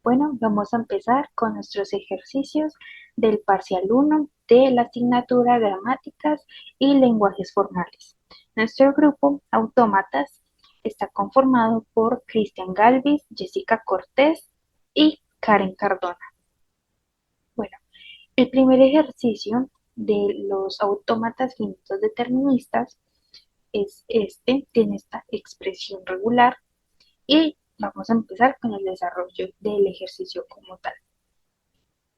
Bueno, vamos a empezar con nuestros ejercicios del parcial 1 de la asignatura Gramáticas y Lenguajes Formales. Nuestro grupo Autómatas está conformado por Cristian Galvis, Jessica Cortés y Karen Cardona. Bueno, el primer ejercicio de los autómatas finitos deterministas es tiene esta expresión regular y vamos a empezar con el desarrollo del ejercicio como tal.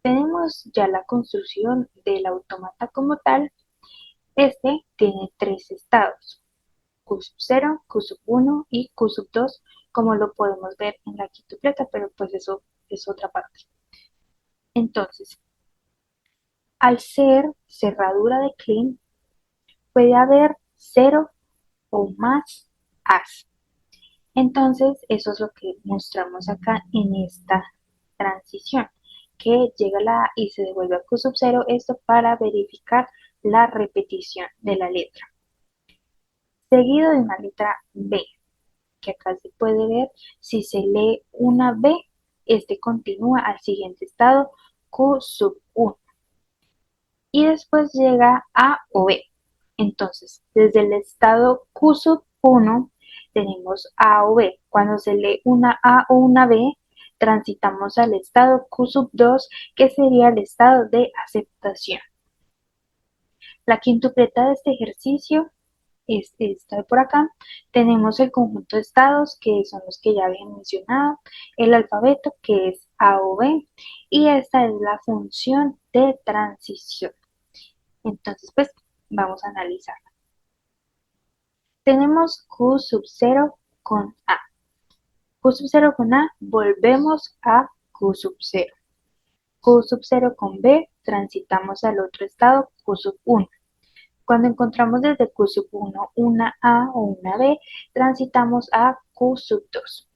Tenemos ya la construcción del autómata como tal. Este tiene tres estados, Q0, Q1 y Q2, como lo podemos ver en la quintupleta, pero pues eso es otra parte. Entonces, al ser cerradura de Kleene, puede haber 0 o más As. Entonces, eso es lo que mostramos acá en esta transición, que llega la A y se devuelve a Q0, esto para verificar la repetición de la letra. Seguido de una letra B, que acá se puede ver, si se lee una B, este continúa al siguiente estado, Q1. Y después llega A o B. Entonces, desde el estado Q1 tenemos A o B. Cuando se lee una A o una B, transitamos al estado Q2, que sería el estado de aceptación. La quintupleta de este ejercicio es esta de por acá. Tenemos el conjunto de estados, que son los que ya había mencionado, el alfabeto, que es A o B, y esta es la función de transición. Entonces, pues, vamos a analizar. Tenemos Q0 con A. Q0 con A, volvemos a Q0. Q0 con B, transitamos al otro estado, Q1. Cuando encontramos desde Q1 una A o una B, transitamos a Q2.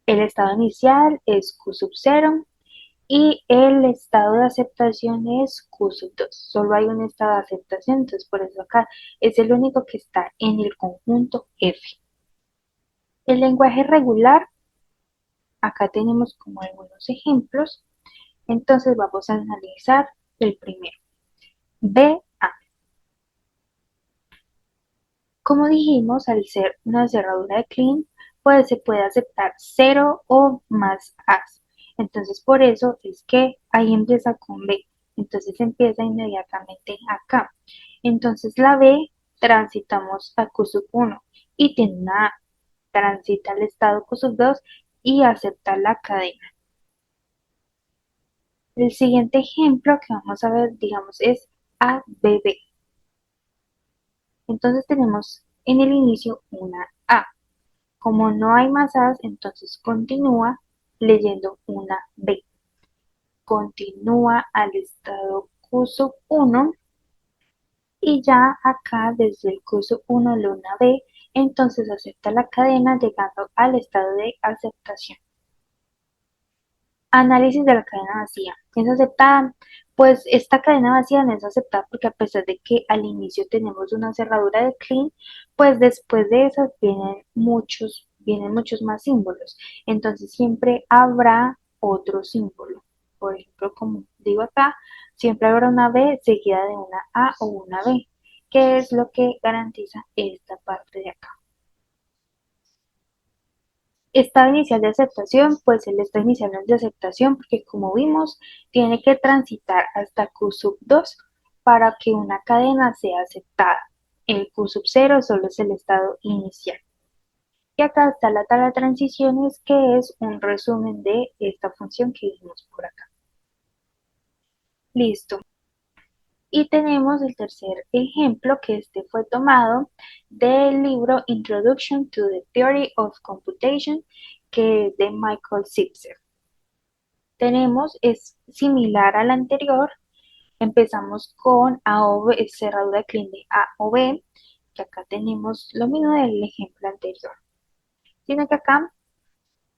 El estado inicial es Q0 y el estado de aceptación es Q2. Solo hay un estado de aceptación, entonces por eso acá es el único que está en el conjunto F. El lenguaje regular, acá tenemos como algunos ejemplos, entonces vamos a analizar el primero. BA. Como dijimos, al ser una cerradura de Kleene, pues se puede aceptar 0 o más As. Entonces por eso es que ahí empieza con B. Entonces empieza inmediatamente acá. Entonces la B transitamos a Q1 y tiene una A. Transita al estado Q2 y acepta la cadena. El siguiente ejemplo que vamos a ver, digamos, es ABB. Entonces tenemos en el inicio una A. Como no hay más As, entonces continúa leyendo una B. Continúa al estado Q1 y ya acá desde el Q1 lee una B, entonces acepta la cadena llegando al estado de aceptación. Análisis de la cadena vacía. ¿Es aceptada? Pues esta cadena vacía no es aceptada porque a pesar de que al inicio tenemos una cerradura de Kleene, pues después de esas vienen muchos más símbolos. Entonces siempre habrá otro símbolo. Por ejemplo, como digo acá, siempre habrá una B seguida de una A o una B, que es lo que garantiza esta parte de acá. Estado inicial de aceptación, pues el estado inicial no es de aceptación porque como vimos, tiene que transitar hasta Q2 para que una cadena sea aceptada. El Q0 solo es el estado inicial. Y acá está la tabla de transiciones, que es un resumen de esta función que vimos por acá. Listo. Y tenemos el tercer ejemplo, que este fue tomado del libro Introduction to the Theory of Computation, que es de Michael Zipser. Tenemos, es similar al anterior, empezamos con A o B, cerradura de Kleene de A o B, que acá tenemos lo mismo del ejemplo anterior, sino que acá,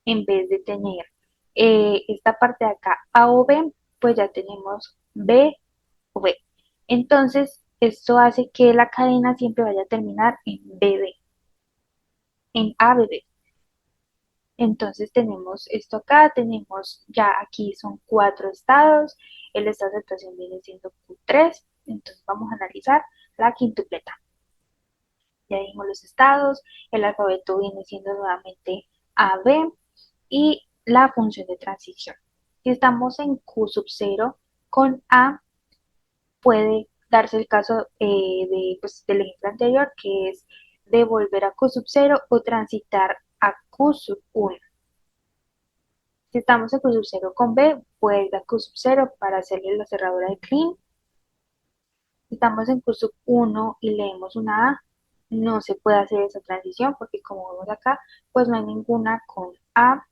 en vez de tener esta parte de acá A o B, pues ya tenemos B o B. Entonces, esto hace que la cadena siempre vaya a terminar en BB, en ABB. Entonces tenemos esto acá, tenemos ya aquí son 4 estados, el estado de aceptación viene siendo Q3, entonces vamos a analizar la quintupleta. Ya vimos los estados, el alfabeto viene siendo nuevamente AB y la función de transición. Si estamos en Q sub 0 con A, puede darse el caso del ejemplo anterior, que es de volver a Q sub 0 o transitar a Q sub 1. Si estamos en Q sub 0 con B, puede ir a Q sub 0 para hacerle la cerradura de clean. Si estamos en Q sub 1 y leemos una A, no se puede hacer esa transición porque como vemos acá, pues no hay ninguna con A.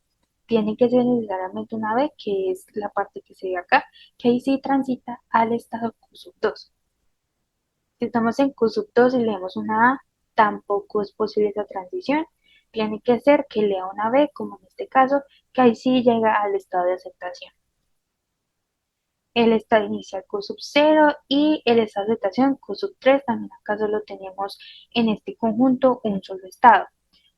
Tiene que ser necesariamente una B, que es la parte que se ve acá, que ahí sí transita al estado Q sub 2. Si estamos en Q sub 2 y leemos una A, tampoco es posible esa transición. Tiene que ser que lea una B, como en este caso, que ahí sí llega al estado de aceptación. El estado inicial Q sub 0 y el estado de aceptación Q sub 3, también acá solo tenemos en este conjunto un solo estado.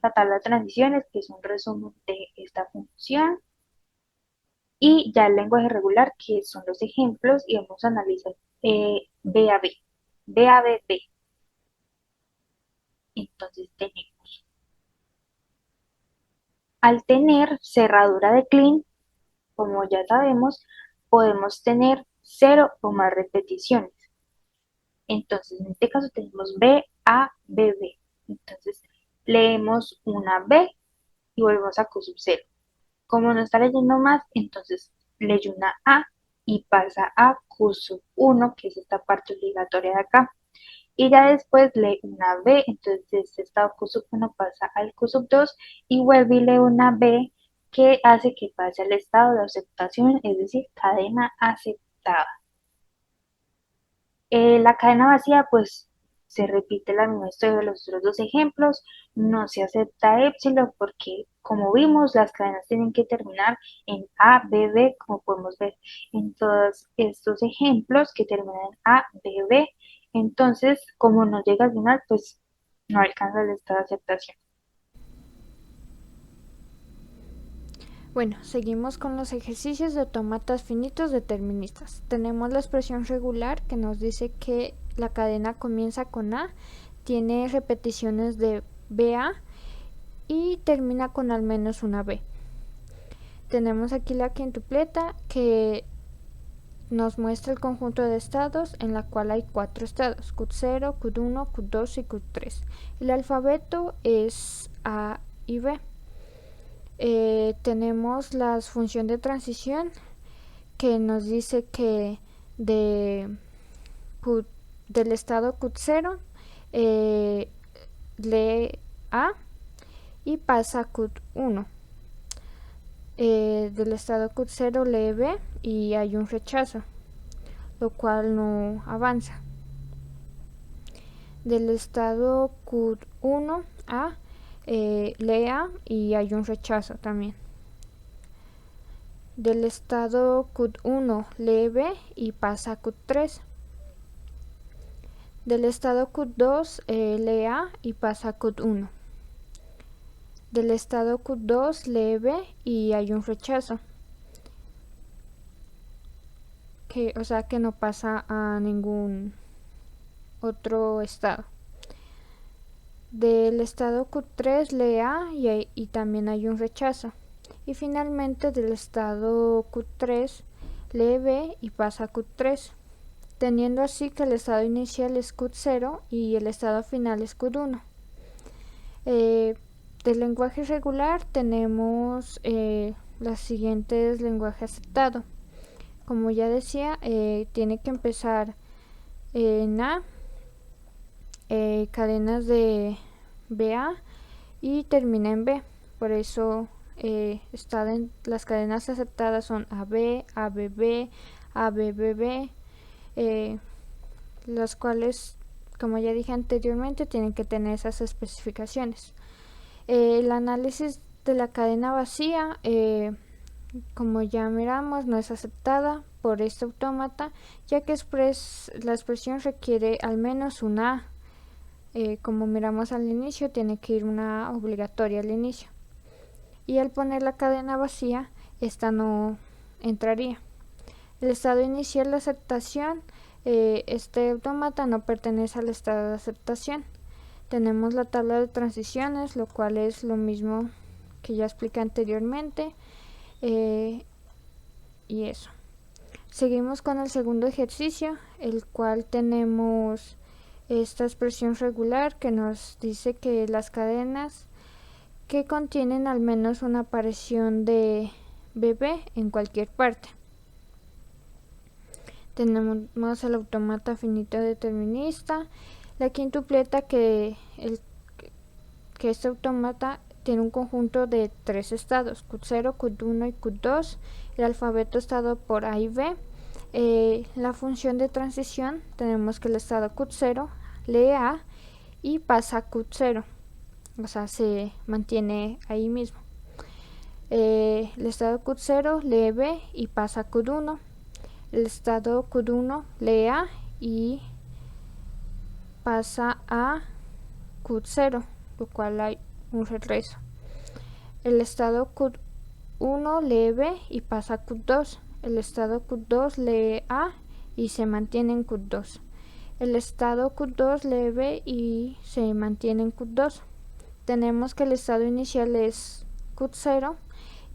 La tabla de transiciones, que es un resumen de esta función, y ya el lenguaje regular, que son los ejemplos, y vamos a analizar B a B, B a B, B. Entonces tenemos, al tener cerradura de clean, como ya sabemos, podemos tener 0 o más repeticiones. Entonces, en este caso tenemos B, A, B, B. Entonces, leemos una B y volvemos a Q sub 0. Como no está leyendo más, entonces lee una A y pasa a Q sub 1, que es esta parte obligatoria de acá. Y ya después lee una B, entonces de este estado Q sub 1 pasa al Q sub 2 y vuelve y lee una B que hace que pase al estado de aceptación, es decir, cadena aceptada. La cadena vacía, pues se repite la misma historia de los otros dos ejemplos, no se acepta epsilon porque, como vimos, las cadenas tienen que terminar en A, B, B, como podemos ver en todos estos ejemplos que terminan en A, B, B. Entonces, como no llega al final, pues no alcanza el estado de aceptación. Bueno, seguimos con los ejercicios de autómatas finitos deterministas. Tenemos la expresión regular que nos dice que la cadena comienza con A, tiene repeticiones de BA y termina con al menos una B. Tenemos aquí la quintupleta que nos muestra el conjunto de estados en la cual hay 4 estados, Q0, Q1, Q2 y Q3. El alfabeto es A y B. Tenemos la función de transición que nos dice que del estado Q0 lee A y pasa a Q1. Del estado Q0 lee B y hay un rechazo, lo cual no avanza. Del estado Q1 A lee A y hay un rechazo también. Del estado Q1 lee B y pasa a Q3. Del estado Q2 lee A y pasa a Q1. Del estado Q2 lee B y hay un rechazo. O sea que no pasa a ningún otro estado. Del estado Q3 lee A y también hay un rechazo. Y finalmente del estado Q3 lee B y pasa a Q3, teniendo así que el estado inicial es Q0 y el estado final es Q1. Del lenguaje regular tenemos los siguientes lenguajes aceptados. Como ya decía, tiene que empezar en A, cadenas de BA y termina en B. Por eso las cadenas aceptadas son AB, ABB, ABBB, las cuales, como ya dije anteriormente, tienen que tener esas especificaciones. El análisis de la cadena vacía, como ya miramos, no es aceptada por este autómata, ya que la expresión requiere al menos una A. Como miramos al inicio, tiene que ir una A obligatoria al inicio. y al poner la cadena vacía, esta no entraría. El estado inicial de aceptación, este autómata no pertenece al estado de aceptación. Tenemos la tabla de transiciones, lo cual es lo mismo que ya expliqué anteriormente, y eso. Seguimos con el segundo ejercicio, el cual tenemos esta expresión regular que nos dice que las cadenas que contienen al menos una aparición de BB en cualquier parte. Tenemos el autómata finito determinista, la quintupleta que este autómata tiene un conjunto de 3 estados, Q0, Q1 y Q2, el alfabeto estado por A y B. La función de transición, tenemos que el estado Q0 lee A y pasa a Q0, o sea, se mantiene ahí mismo. El estado Q0 lee B y pasa a Q1. El estado Q1 lee A y pasa a Q0, lo cual hay un regreso. El estado Q1 lee B y pasa a Q2. El estado Q2 lee A y se mantiene en Q2. El estado Q2 lee B y se mantiene en Q2. Tenemos que el estado inicial es Q0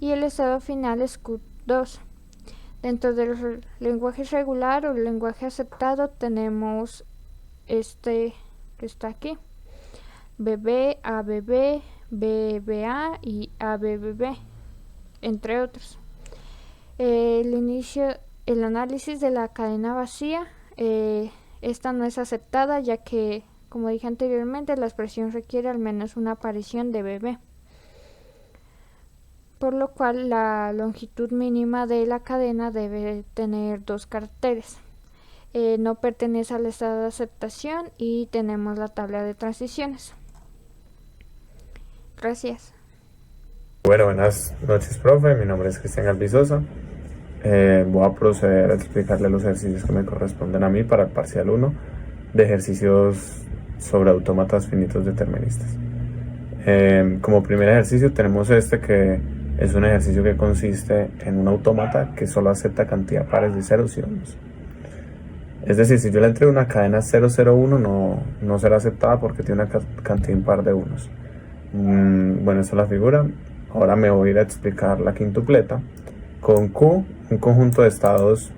y el estado final es Q2. Dentro del lenguaje regular o lenguaje aceptado tenemos este que está aquí, BB, ABB, BBA y ABBB, entre otros. El análisis de la cadena vacía, esta no es aceptada ya que, como dije anteriormente, la expresión requiere al menos una aparición de BB, por lo cual la longitud mínima de la cadena debe tener 2 caracteres. No pertenece al estado de aceptación y tenemos la tabla de transiciones. Gracias. Bueno, buenas noches, profe. Mi nombre es Cristian Galvizosa. Voy a proceder a explicarle los ejercicios que me corresponden a mí para el parcial 1 de ejercicios sobre autómatas finitos deterministas. Como primer ejercicio tenemos este, que es un ejercicio que consiste en un autómata que solo acepta cantidad pares de ceros y unos. Es decir, si yo le entrego una cadena 001 no será aceptada porque tiene una cantidad impar de unos. Bueno, esta es la figura. Ahora me voy a ir a explicar la quintupleta. Con Q, un conjunto de estados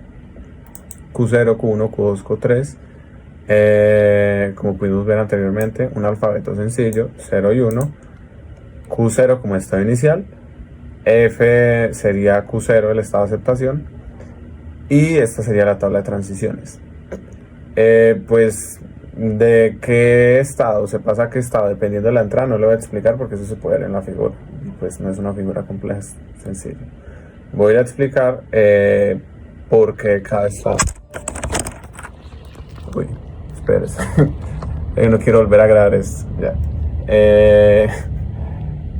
Q0, Q1, Q2, Q3. Como pudimos ver anteriormente, un alfabeto sencillo, 0 y 1. Q0 como estado inicial. F sería Q0, el estado de aceptación. Y esta sería la tabla de transiciones. Pues de qué estado se pasa a qué estado dependiendo de la entrada no lo voy a explicar porque eso se puede ver en la figura y pues no es una figura compleja, es sencilla. Voy a explicar por qué cada estado. Uy, espérese. No quiero volver a grabar esto ya.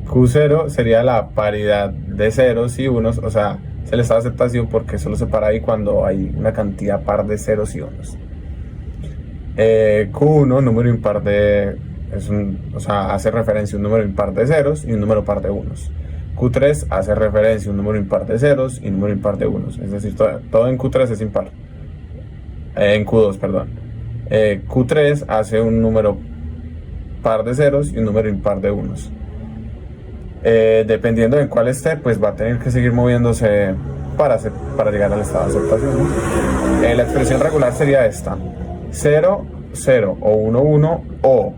Q0 sería la paridad de ceros y unos, o sea, es el estado de aceptación porque solo se para ahí cuando hay una cantidad par de ceros y unos. Q1, número impar de, hace referencia a un número impar de ceros y un número par de unos. Q3 hace referencia a un número impar de ceros y un número impar de unos, es decir, todo en Q3 es impar. En Q2, perdón. Q3 hace un número par de ceros y un número impar de unos. Dependiendo de cuál esté, pues va a tener que seguir moviéndose para llegar al estado de aceptación, ¿no? La expresión regular sería esta: 0, 0 o 1, 1 o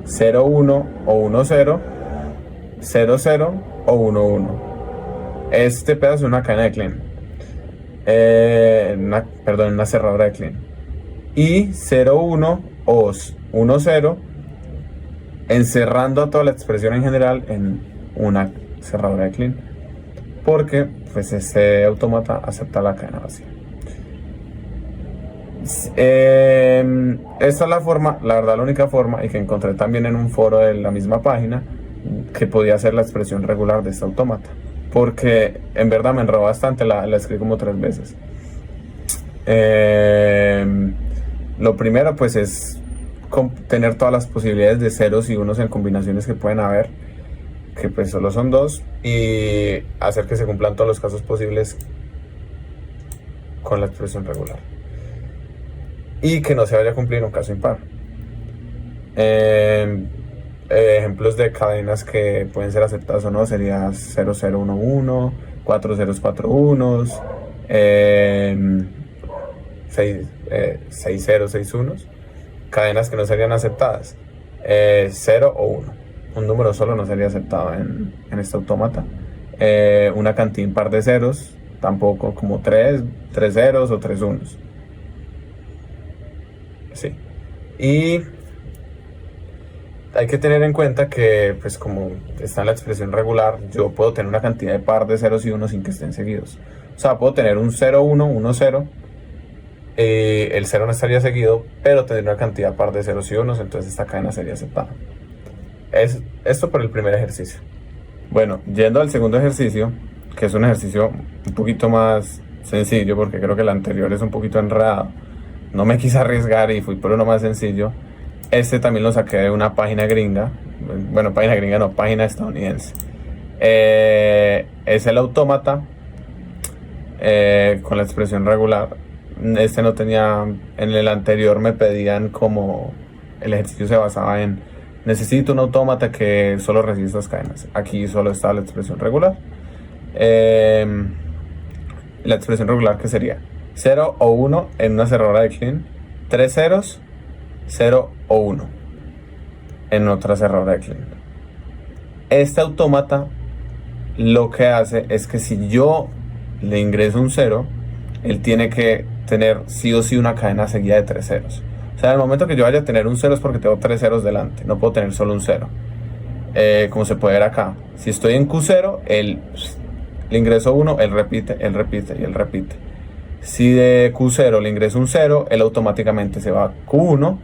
0, 1 o 1, 0, 0, 0 o 1, 1. Este pedazo es una cadena de Klein, una cerradura de Klein. Y 0, 1 o 1, 0, encerrando a toda la expresión en general en una cerradura de Klein, porque pues este autómata acepta la cadena vacía. Esta es la forma, la verdad la única forma, y que encontré también en un foro de la misma página, que podía ser la expresión regular de este autómata, porque en verdad me enredó bastante, la escribí como 3 veces. Lo primero pues es tener todas las posibilidades de ceros y unos en combinaciones que pueden haber, que pues solo son 2, y hacer que se cumplan todos los casos posibles con la expresión regular. Y que no se vaya a cumplir un caso impar. Ejemplos de cadenas que pueden ser aceptadas o no sería 0011, 4041, 6061. Cadenas que no serían aceptadas, 0 o 1. Un número solo no sería aceptado en este autómata. Una cantidad impar de ceros tampoco, como 3 ceros o 3 unos. Sí. Y hay que tener en cuenta que, pues como está en la expresión regular, yo puedo tener una cantidad de par de ceros y unos sin que estén seguidos. O sea, puedo tener un 0, 1, 1, 0. El 0 no estaría seguido, pero tendría una cantidad par de ceros y unos, entonces esta cadena sería aceptada. Esto por el primer ejercicio. Bueno, yendo al segundo ejercicio, que es un ejercicio un poquito más sencillo, porque creo que el anterior es un poquito enredado. No me quise arriesgar y fui por uno más sencillo. Este también lo saqué de una página gringa. Bueno, página gringa no, página estadounidense. Es el autómata con la expresión regular. Este no tenía, en el anterior me pedían como, el ejercicio se basaba en, necesito un autómata que solo reciba estas cadenas. Aquí solo está la expresión regular. La expresión regular, que sería 0 o 1 en una cerradura de Kleene, 3 ceros, 0 o 1 en otra cerradura de Kleene. Este autómata lo que hace es que si yo le ingreso un 0, él tiene que tener sí o sí una cadena seguida de 3 ceros. O sea, en el momento que yo vaya a tener un 0 es porque tengo 3 ceros delante, no puedo tener solo un 0. Como se puede ver acá, si estoy en Q0, él le ingreso 1, él repite y él repite. Si de Q0 le ingreso un 0, él automáticamente se va a Q1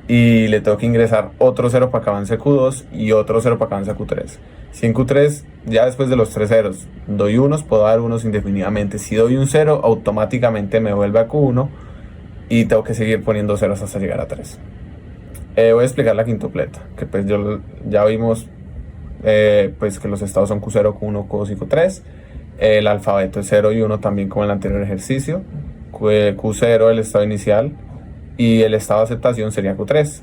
y le tengo que ingresar otro 0 para que avance Q2 y otro 0 para que avance Q3. Si en Q3, ya después de los 3 ceros, doy unos, puedo dar unos indefinidamente. Si doy un 0, automáticamente me vuelve a Q1 y tengo que seguir poniendo ceros hasta llegar a 3. Voy a explicar la quintupleta, que pues ya vimos pues que los estados son Q0, Q1, Q2 y Q3. El alfabeto es 0 y 1 también como en el anterior ejercicio. Q0 el estado inicial y el estado de aceptación sería Q3,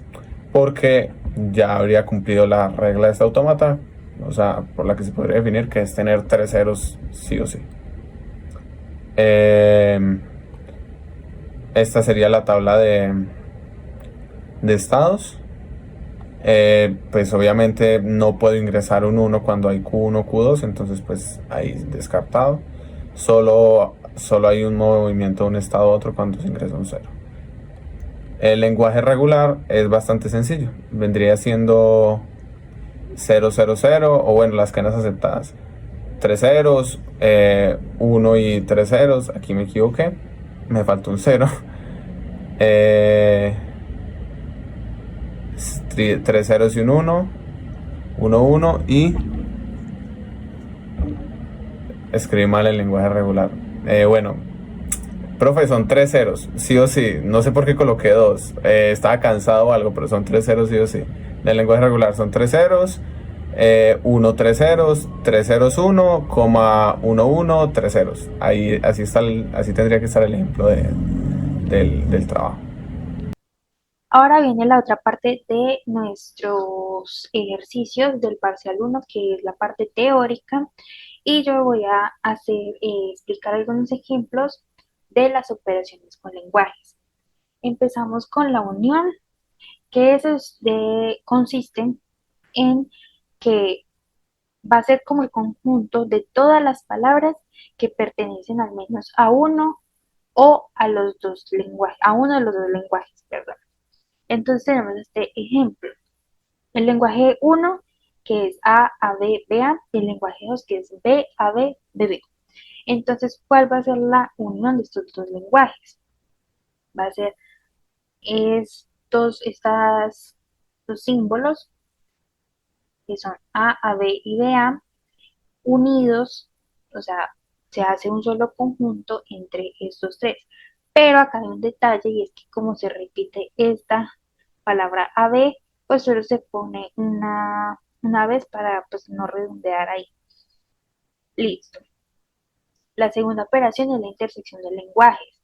porque ya habría cumplido la regla de este autómata, o sea, por la que se podría definir que es tener 3 ceros sí o sí. Esta sería la tabla de estados. Pues obviamente no puedo ingresar un 1 cuando hay Q1, Q2, entonces pues ahí descartado. Solo hay un movimiento de un estado a otro cuando se ingresa un 0. El lenguaje regular es bastante sencillo. Vendría siendo 0, 0, 0, o bueno, las cadenas aceptadas. 3 ceros, 1 y 3 ceros. Aquí me equivoqué. Me faltó un 0. 3 ceros y un 1. 1, 1 y escribí mal el lenguaje regular. Bueno, profe, son 3 ceros, sí o sí. No sé por qué coloqué 2. Estaba cansado o algo, pero son 3 ceros sí o sí. El lenguaje regular son 3 ceros, 1, 3 ceros, 3 ceros 1, 1, 1, 3 ceros. Ahí, así tendría que estar el ejemplo del trabajo. Ahora viene la otra parte de nuestros ejercicios del parcial 1, que es la parte teórica, y yo voy a explicar algunos ejemplos de las operaciones con lenguajes. Empezamos con la unión, que consiste en que va a ser como el conjunto de todas las palabras que pertenecen al menos a uno o a los dos lenguajes, a uno de los dos lenguajes, perdón. Entonces tenemos este ejemplo. El lenguaje 1, que es A, A, B, B, A, y el lenguaje 2, que es B, A, B, B, B. Entonces, ¿cuál va a ser la unión de estos dos lenguajes? Va a ser estos símbolos, que son A, A, B y B, A, unidos, o sea, se hace un solo conjunto entre estos tres. Pero acá hay un detalle y es que como se repite esta palabra AB, pues solo se pone una vez para pues no redondear ahí. Listo. La segunda operación es la intersección de lenguajes,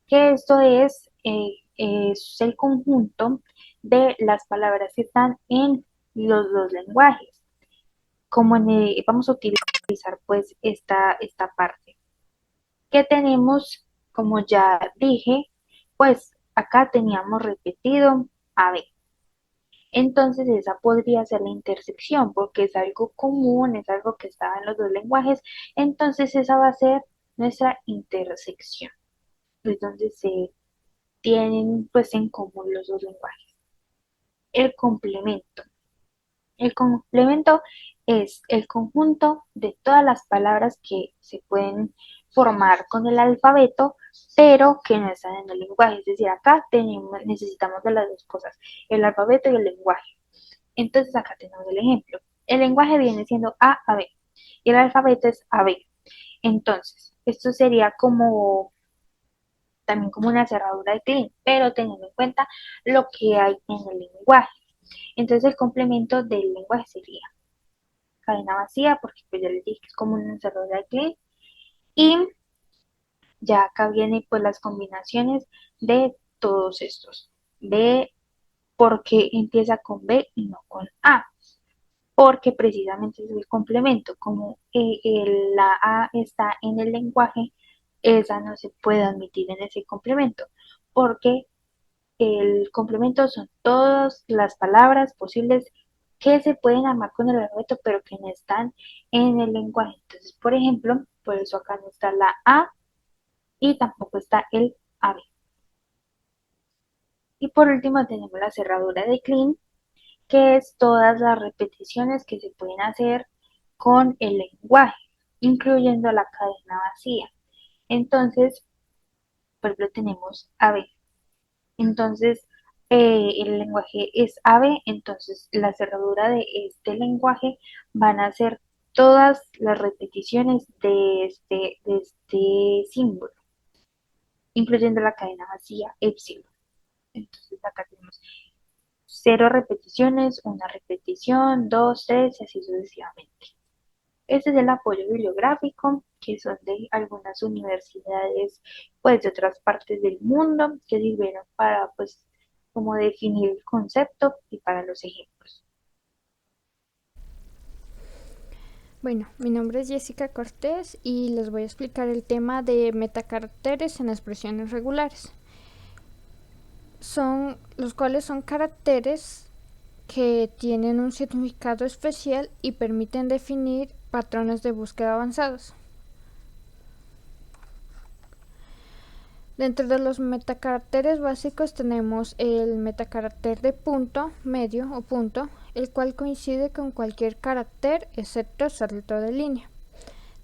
que esto es el conjunto de las palabras que están en los dos lenguajes. Vamos a utilizar pues esta parte. Que tenemos, como ya dije, pues acá teníamos repetido a B. Entonces esa podría ser la intersección porque es algo común, es algo que está en los dos lenguajes. Entonces esa va a ser nuestra intersección, es donde se tienen pues en común los dos lenguajes. El complemento. El complemento es el conjunto de todas las palabras que se pueden formar con el alfabeto, pero que no están en el lenguaje. Es decir, acá necesitamos de las dos cosas, el alfabeto y el lenguaje. Entonces acá tenemos el ejemplo. El lenguaje viene siendo A B y el alfabeto es AB. Entonces, esto sería como también como una cerradura de clean, pero teniendo en cuenta lo que hay en el lenguaje. Entonces el complemento del lenguaje sería cadena vacía, porque pues ya les dije que es como una cerradura de clean, y ya acá vienen pues las combinaciones de todos estos. B, porque empieza con B y no con A, porque precisamente es el complemento, como la A está en el lenguaje, esa no se puede admitir en ese complemento, porque el complemento son todas las palabras posibles que se pueden armar con el alfabeto, pero que no están en el lenguaje. Entonces, por ejemplo, por eso acá no está la A y tampoco está el AB. Y por último tenemos la cerradura de clean, que es todas las repeticiones que se pueden hacer con el lenguaje, incluyendo la cadena vacía. Entonces, por ejemplo, tenemos AB. Entonces, el lenguaje es ave, entonces la cerradura de este lenguaje van a ser todas las repeticiones de este símbolo, incluyendo la cadena vacía epsilon. Entonces acá tenemos 0 repeticiones, una repetición, 2, 3 y así sucesivamente. Este es el apoyo bibliográfico, que son de algunas universidades, pues, de otras partes del mundo, que sirvieron para, pues, como definir el concepto y para los ejemplos. Bueno, mi nombre es Jessica Cortés y les voy a explicar el tema de metacaracteres en expresiones regulares. Los cuales son caracteres que tienen un significado especial y permiten definir patrones de búsqueda avanzados. Dentro de los metacaracteres básicos tenemos el metacarácter de punto, medio o punto, el cual coincide con cualquier carácter excepto salto de línea.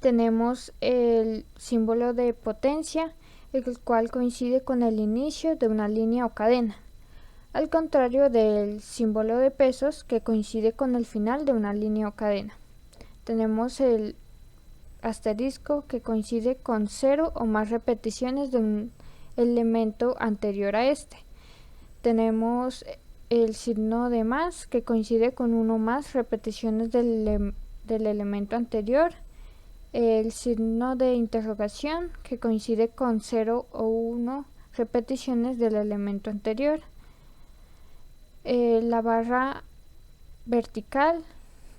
Tenemos el símbolo de potencia, el cual coincide con el inicio de una línea o cadena, al contrario del símbolo de pesos, que coincide con el final de una línea o cadena. Tenemos el asterisco, que coincide con 0 o más repeticiones de un elemento anterior a este. Tenemos el signo de más, que coincide con 1 más repeticiones del elemento anterior. El signo de interrogación, que coincide con 0 o 1 repeticiones del elemento anterior. La barra vertical,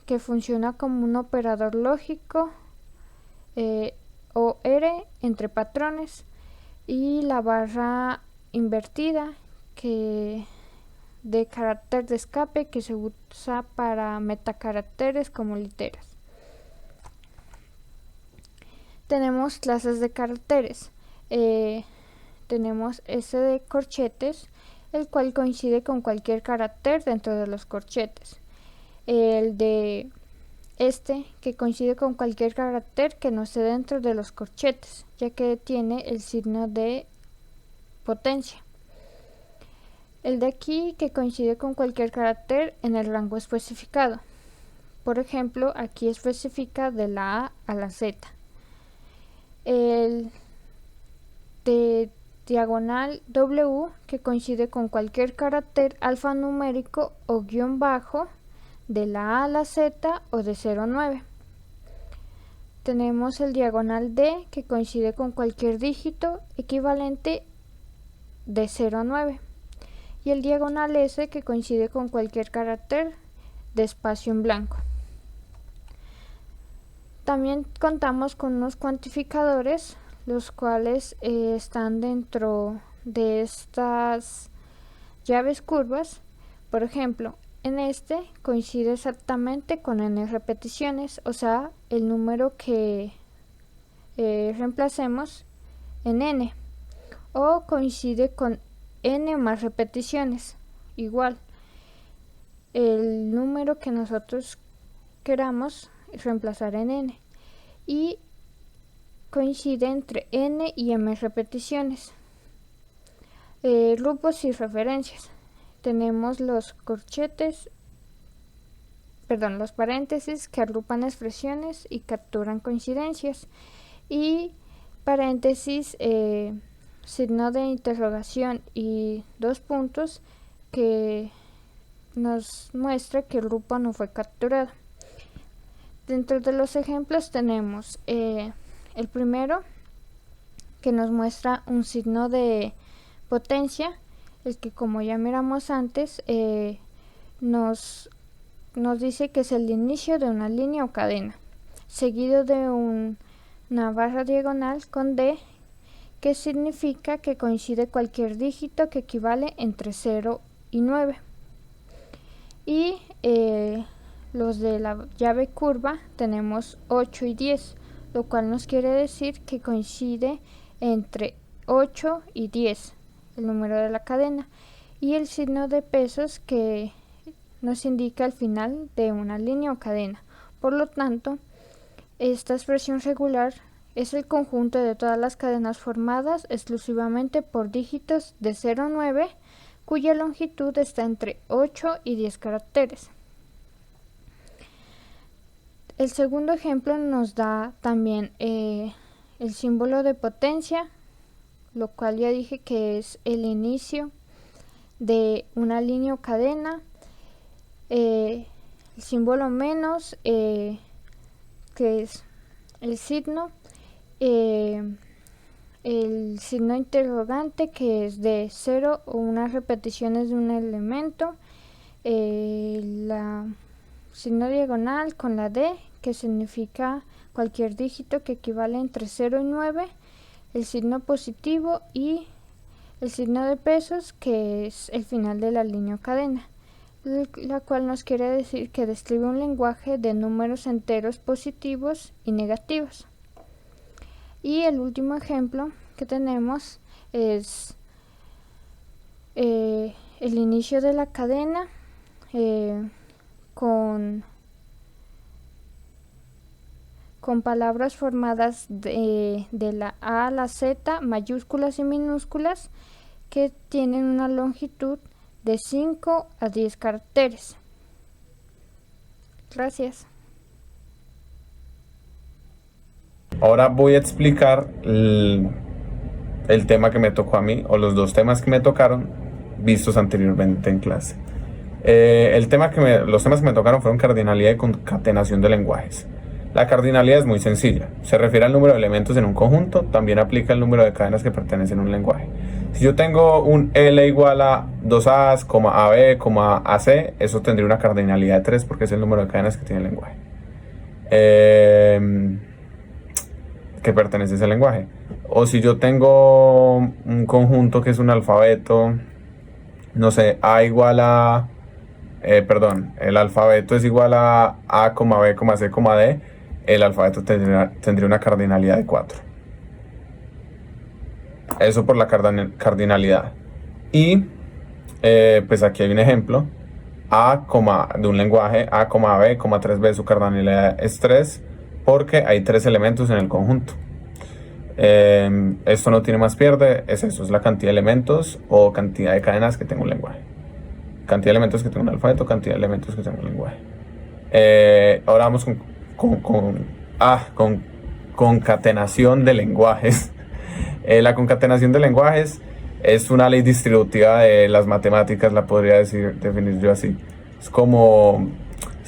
que funciona como un operador lógico OR entre patrones, y la barra invertida, que de carácter de escape, que se usa para metacaracteres como literas. Tenemos clases de caracteres. Tenemos S de corchetes, el cual coincide con cualquier carácter dentro de los corchetes. El de que coincide con cualquier carácter que no esté dentro de los corchetes, ya que tiene el signo de potencia. El de aquí, que coincide con cualquier carácter en el rango especificado. Por ejemplo, aquí especifica de la A a la Z. El de diagonal W, que coincide con cualquier carácter alfanumérico o guión bajo de la A a la Z o de 0 a 9. Tenemos el diagonal D, que coincide con cualquier dígito equivalente de 0 a 9. Y el diagonal S, que coincide con cualquier carácter de espacio en blanco. También contamos con unos cuantificadores, los cuales están dentro de estas llaves curvas. Por ejemplo, en este coincide exactamente con n repeticiones, o sea, el número que reemplacemos en n, o coincide con n más repeticiones, igual, el número que nosotros queramos reemplazar en n, y coincide entre n y m repeticiones. Grupos y referencias. Tenemos los los paréntesis, que agrupan expresiones y capturan coincidencias, y paréntesis, signo de interrogación y 2 puntos, que nos muestra que el grupo no fue capturado. Dentro de los ejemplos tenemos el primero, que nos muestra un signo de potencia, el que, como ya miramos antes, nos dice que es el inicio de una línea o cadena, seguido de una barra diagonal con D, que significa que coincide cualquier dígito que equivale entre 0 y 9. Y los de la llave curva tenemos 8 y 10, lo cual nos quiere decir que coincide entre 8 y 10, el número de la cadena, y el signo de pesos, que nos indica el final de una línea o cadena. Por lo tanto, esta expresión regular es el conjunto de todas las cadenas formadas exclusivamente por dígitos de 0 a 9, cuya longitud está entre 8 y 10 caracteres. El segundo ejemplo nos da también el símbolo de potencia, lo cual ya dije que es el inicio de una línea o cadena. El símbolo menos, que es el signo, el signo interrogante, que es de 0 o unas repeticiones de un elemento, la signo diagonal con la D, que significa cualquier dígito que equivale entre 0 y 9, el signo positivo y el signo de pesos, que es el final de la línea o cadena, la cual nos quiere decir que describe un lenguaje de números enteros positivos y negativos. Y el último ejemplo que tenemos es el inicio de la cadena con palabras formadas de la A a la Z, mayúsculas y minúsculas, que tienen una longitud de 5 a 10 caracteres. Gracias. Ahora voy a explicar el tema que me tocó a mí, o los dos temas que me tocaron, vistos anteriormente en clase. Los temas que me tocaron fueron cardinalidad y concatenación de lenguajes. La cardinalidad es muy sencilla, se refiere al número de elementos en un conjunto, también aplica el número de cadenas que pertenecen a un lenguaje. Si yo tengo un L igual a 2As, AB, AC, eso tendría una cardinalidad de 3 porque es el número de cadenas que tiene el lenguaje. Que pertenece a ese lenguaje. O si yo tengo un conjunto que es un alfabeto, no sé, A igual a... el alfabeto es igual a B, C, D, el alfabeto tendría una cardinalidad de 4. Eso por la cardinalidad. Y pues aquí hay un ejemplo. De un lenguaje, A, B, 3B, su cardinalidad es 3 porque hay 3 elementos en el conjunto. Esto no tiene más pierde, es la cantidad de elementos o cantidad de cadenas que tenga un lenguaje. Cantidad de elementos que tenga un alfabeto, cantidad de elementos que tenga un lenguaje. Ahora vamos con concatenación de lenguajes. La concatenación de lenguajes es una ley distributiva de las matemáticas, la podría definir yo así. Es como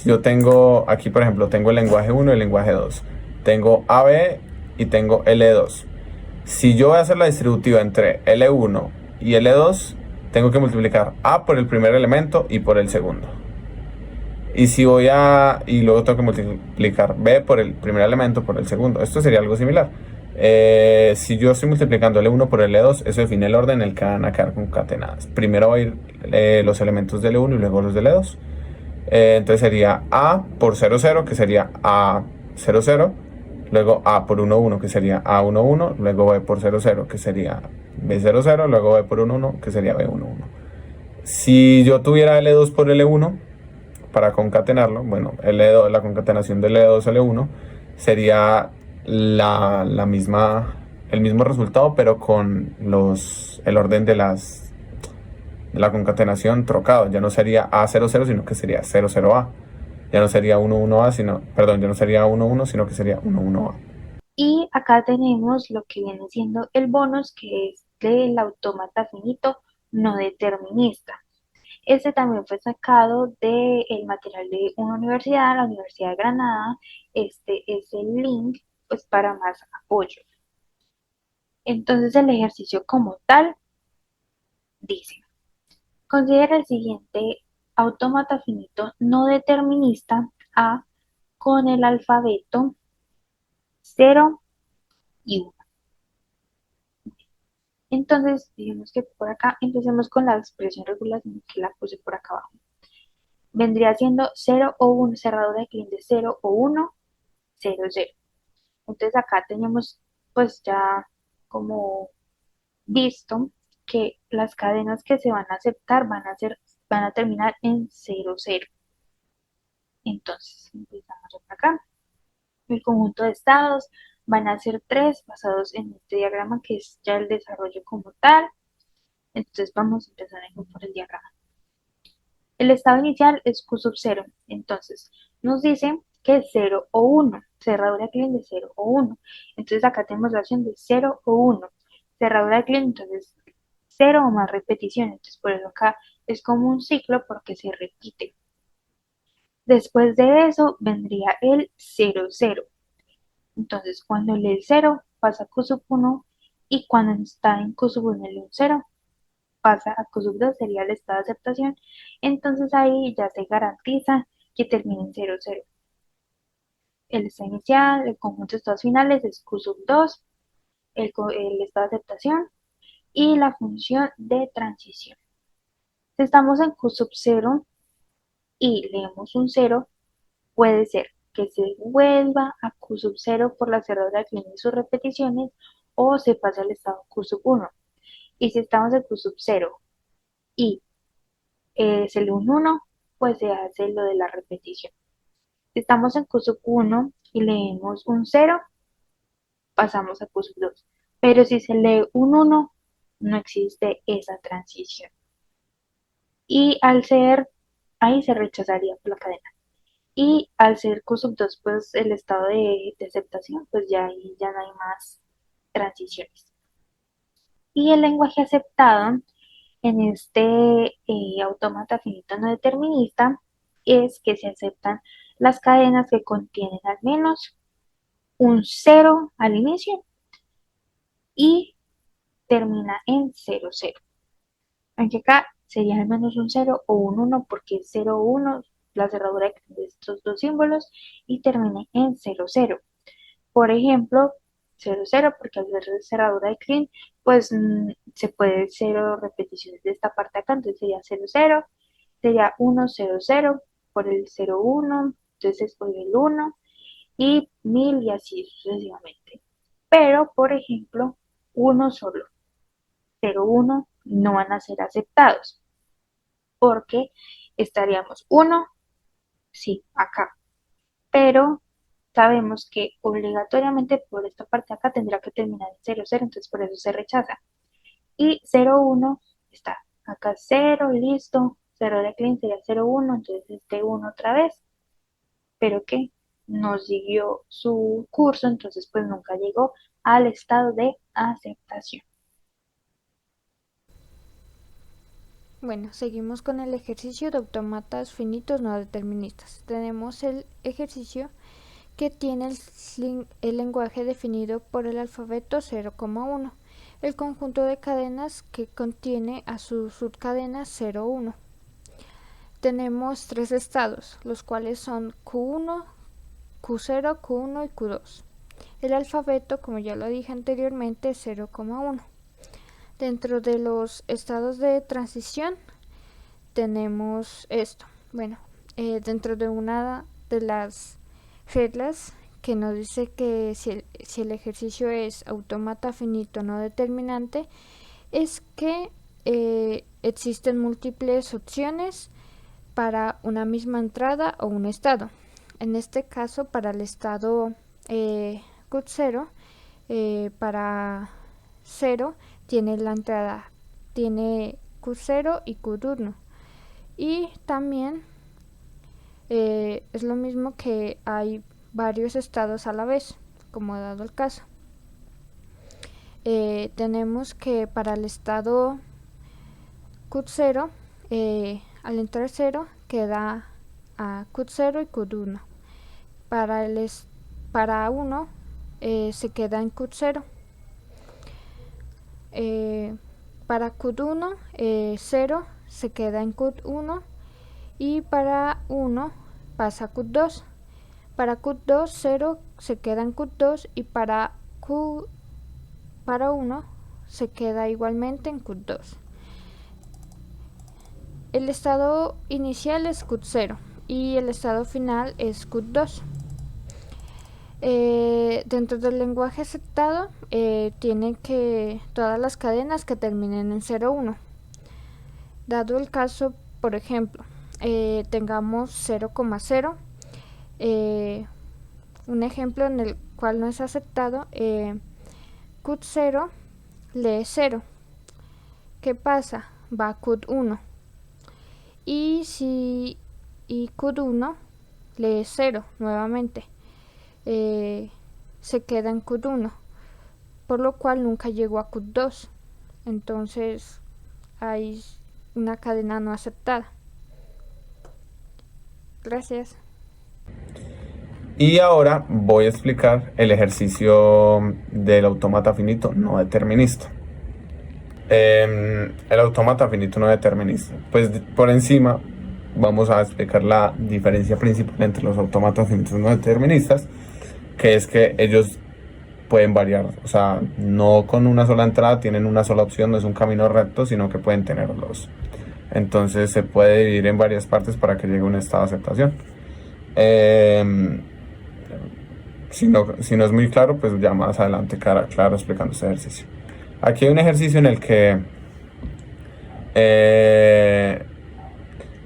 yo tengo aquí, por ejemplo, tengo el lenguaje 1 y el lenguaje 2. Tengo AB y tengo L2. Si yo voy a hacer la distributiva entre L1 y L2, tengo que multiplicar A por el primer elemento y por el segundo. Y luego tengo que multiplicar B por el primer elemento por el segundo. Esto sería algo similar. Si yo estoy multiplicando L1 por L2, eso define el orden en el que van a quedar concatenadas. Primero va a ir los elementos de L1 y luego los de L2. Entonces sería A por 0, 0, que sería A 0, 0. Luego A por 1, 1, que sería A 1, 1. Luego B por 0, 0, que sería B 0, 0. Luego B por 1, 1, que sería B 1, 1. Si yo tuviera L2 por L1, para concatenarlo, bueno, L2, la concatenación de L2 a L1 sería la misma, el mismo resultado, pero con el orden de la concatenación trocado. Ya no sería A00, sino que sería 00A. Ya no sería 11A, ya no sería 11, sino que sería 11A. Y acá tenemos lo que viene siendo el bonus, que es del autómata finito no determinista. Este también fue sacado del material de una universidad, la Universidad de Granada. Este es el link pues, para más apoyo. Entonces el ejercicio como tal dice, considera el siguiente autómata finito no determinista A con el alfabeto 0 y 1. Entonces, digamos que por acá empecemos con la expresión regular que la puse por acá abajo. Vendría siendo 0 o 1, cerradura de cliente 0 o 1, 0, 0. Entonces acá tenemos pues ya como visto que las cadenas que se van a aceptar van a terminar en 0, 0. Entonces, empezamos por acá. El conjunto de estados van a ser 3 basados en este diagrama que es ya el desarrollo como tal. Entonces vamos a empezar por el diagrama. El estado inicial es Q sub 0. Entonces nos dice que es 0 o 1. Cerradura de cliente de 0 o 1. Entonces acá tenemos la opción de 0 o 1. Cerradura de cliente, entonces 0 o más repeticiones. Entonces por eso acá es como un ciclo porque se repite. Después de eso vendría el 0, 0. Entonces cuando lee el 0 pasa a Q sub 1 y cuando está en Q sub 1 lee un 0 pasa a Q sub 2, sería el estado de aceptación. Entonces ahí ya se garantiza que termine en 0, 0. El estado inicial, el conjunto de estados finales es Q sub 2, el estado de aceptación y la función de transición. Si estamos en Q sub 0 y leemos un 0, puede ser que se vuelva a Q sub 0 por la cerradura de cliente y sus repeticiones o se pase al estado Q sub 1. Y si estamos en Q sub 0 y es el 1, pues se hace lo de la repetición. Si estamos en Q sub 1 y leemos un 0, pasamos a Q sub 2. Pero si se lee un 1, no existe esa transición. Y al ser, ahí se rechazaría por la cadena. Y al ser Q sub 2, pues el estado de aceptación, pues ya ahí ya no hay más transiciones. Y el lenguaje aceptado en este autómata finito no determinista es que se aceptan las cadenas que contienen al menos un 0 al inicio y termina en 0, 0. Aunque acá sería al menos un 0 o un 1 porque es 0 o 1 la cerradura de estos dos símbolos y termine en 0, 0. Por ejemplo, 0, 0 porque al ser cerradura de clean pues se puede 0 repeticiones de esta parte acá, entonces sería 0, 0, sería 1, 0, 0 por el 0, 1, entonces por el 1 y 1000 y así sucesivamente. Pero, por ejemplo, uno solo, 0, 1 no van a ser aceptados porque estaríamos 1, sí, acá, pero sabemos que obligatoriamente por esta parte acá tendrá que terminar en 0, 0, entonces por eso se rechaza. Y 0, 1 está acá 0, listo, 0 de clean sería 0, 1, entonces este 1 otra vez, pero que no siguió su curso, entonces pues nunca llegó al estado de aceptación. Bueno, seguimos con el ejercicio de autómatas finitos no deterministas. Tenemos el ejercicio que tiene el lenguaje definido por el alfabeto 0,1, el conjunto de cadenas que contiene a su subcadena 0,1. Tenemos tres estados, los cuales son Q1, Q0, Q1 y Q2. El alfabeto, como ya lo dije anteriormente, es 0,1. Dentro de los estados de transición tenemos esto. Bueno, dentro de una de las reglas que nos dice que si el ejercicio es autómata finito no determinante, es que existen múltiples opciones para una misma entrada o un estado. En este caso, para el estado Q0, para 0 tiene la entrada, tiene Q0 y Q1. Y también es lo mismo que hay varios estados a la vez, como dado el caso. Tenemos que para el estado Q0, al entrar 0 queda a Q0 y Q1. Para 1 se queda en Q0. Para Q1 0 se queda en Q1 y para 1 pasa a Q2. Para Q2 0 se queda en Q2 y para 1 se queda igualmente en Q2. El estado inicial es Q0 y el estado final es Q2. Dentro del lenguaje aceptado tiene que todas las cadenas que terminen en 0,1. Dado el caso, por ejemplo, tengamos 0,0, un ejemplo en el cual no es aceptado, Q0 lee 0. ¿Qué pasa? Va a Q1. Y Q1 lee 0 nuevamente. Se queda en Q1, por lo cual nunca llegó a Q2. Entonces hay una cadena no aceptada. Gracias. Y ahora voy a explicar el ejercicio del autómata finito no determinista. El autómata finito no determinista. Pues por encima vamos a explicar la diferencia principal entre los autómatas finitos no deterministas, que es que ellos pueden variar, o sea, no con una sola entrada tienen una sola opción, no es un camino recto, sino que pueden tener dos. Entonces se puede dividir en varias partes para que llegue a un estado de aceptación. Si no es muy claro, pues ya más adelante quedará claro explicando este ejercicio. Aquí hay un ejercicio en el que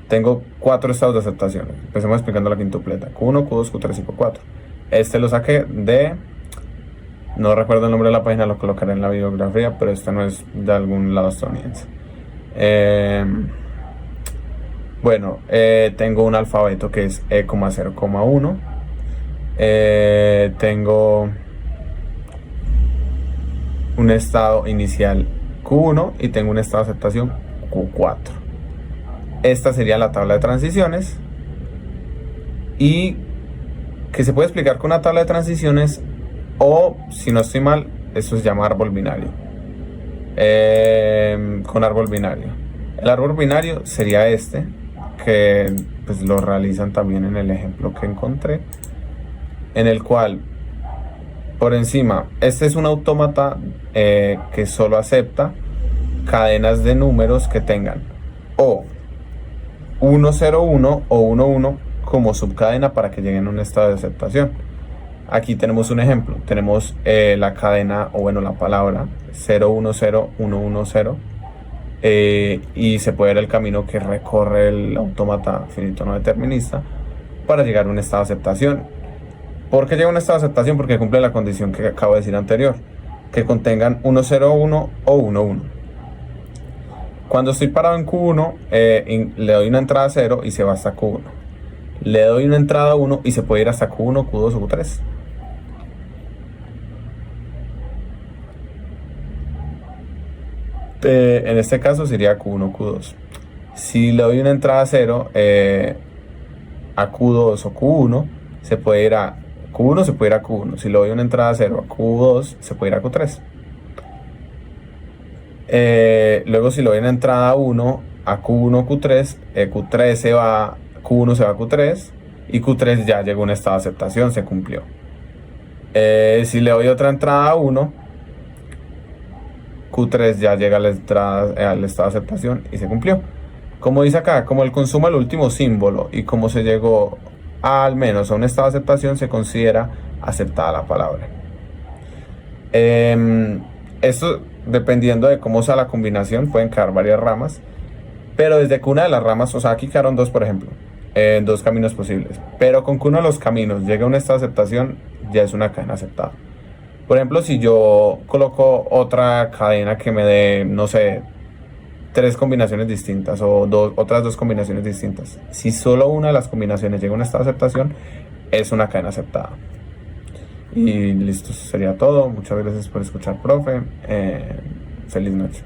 tengo 4 estados de aceptación. Empecemos explicando la quintupleta: Q1, Q2, Q3 y Q4. Este lo saqué de... No recuerdo el nombre de la página, lo colocaré en la bibliografía, pero este no es de algún lado estadounidense. Bueno, tengo un alfabeto que es E,0,1. Tengo un estado inicial Q1 y tengo un estado de aceptación Q4. Esta sería la tabla de transiciones, y que se puede explicar con una tabla de transiciones, o si no estoy mal, eso se llama árbol binario. Con árbol binario. El árbol binario sería este, que pues lo realizan también en el ejemplo que encontré, en el cual por encima, este es un autómata que solo acepta cadenas de números que tengan o 101 o 11 como subcadena para que lleguen a un estado de aceptación. Aquí tenemos un ejemplo, tenemos la cadena, o bueno, la palabra 010110, y se puede ver el camino que recorre el autómata finito no determinista para llegar a un estado de aceptación. ¿Por qué llega a un estado de aceptación? Porque cumple la condición que acabo de decir anterior, que contengan 101 o 11. Cuando estoy parado en Q1, le doy una entrada 0 y se va hasta Q1. Le doy una entrada 1 y se puede ir hasta Q1, Q2 o Q3. En este caso sería Q1, Q2. Si le doy una entrada 0 a Q2 o Q1, se puede ir a Q1, se puede ir a Q1. Si le doy una entrada 0 a Q2, se puede ir a Q3. Luego si le doy una entrada 1 a Q1, Q3, Q3 se va, Q1 se va a Q3 y Q3 ya llegó a un estado de aceptación, se cumplió. Si le doy otra entrada 1, Q3 ya llega al estado de aceptación y se cumplió. Como dice acá, como el consumo el último símbolo y como se llegó al menos a un estado de aceptación, se considera aceptada la palabra. Esto, dependiendo de cómo sea la combinación, pueden quedar varias ramas, pero desde que una de las ramas, o sea, aquí quedaron dos, por ejemplo, dos caminos posibles, pero con que uno de los caminos llegue a un estado de aceptación, ya es una cadena aceptada. Por ejemplo, si yo coloco otra cadena que me dé, no sé, tres combinaciones distintas o otras dos combinaciones distintas, si solo una de las combinaciones llega a un estado de aceptación, es una cadena aceptada. Y listo, eso sería todo. Muchas gracias por escuchar, profe. Feliz noche.